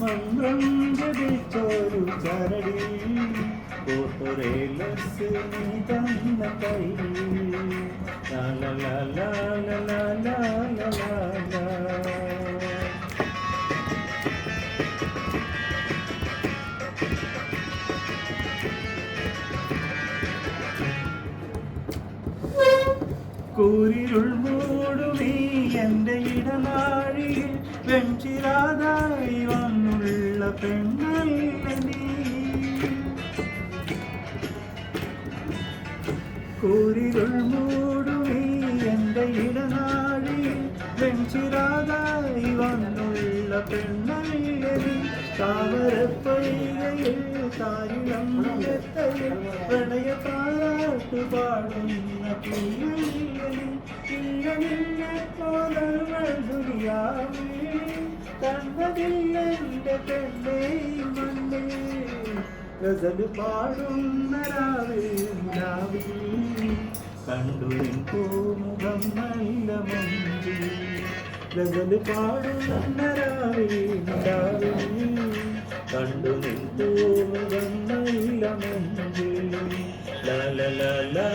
മന്ത്രം ജപിച്ചൊരു ചരടി കോട്ടുറേലസ് നീ തന്ന കൈ ലാ ലാ ലാ ലാ ലാ ലാ ലാ ലാ. കൂരിരുൾ മൂടുമീ എൻ്റെ ഇടനാഴിയിൽ വെഞ്ചിരാതായി വന്നുള്ള പെണ്ണല്ല നീ. കൂരിരുൾ മൂടുമീ എൻ്റെ ഇടനാഴിയിൽ വെഞ്ചിരാതായി വന്നുള്ള പെണ്ണല്ല നീ. താമരപ്പൊയ്കയിൽ താരിളം എത്തയിൽ പ്രണയത്താരാട്ട് പാടുന്ന കണ്ടതില്ലെന്റെ പെണ്ണേ മണ്ണേ ഗസൽ പാടുന്ന രാവിൽ കണ്ടു പൂമുഖം നല്ല മഞ്ചി. ഗസൽ പാടുന്ന രാവിൽ കണ്ടു പൂമുഖം നല്ല മഞ്ചി. ലാ ലാ ലാ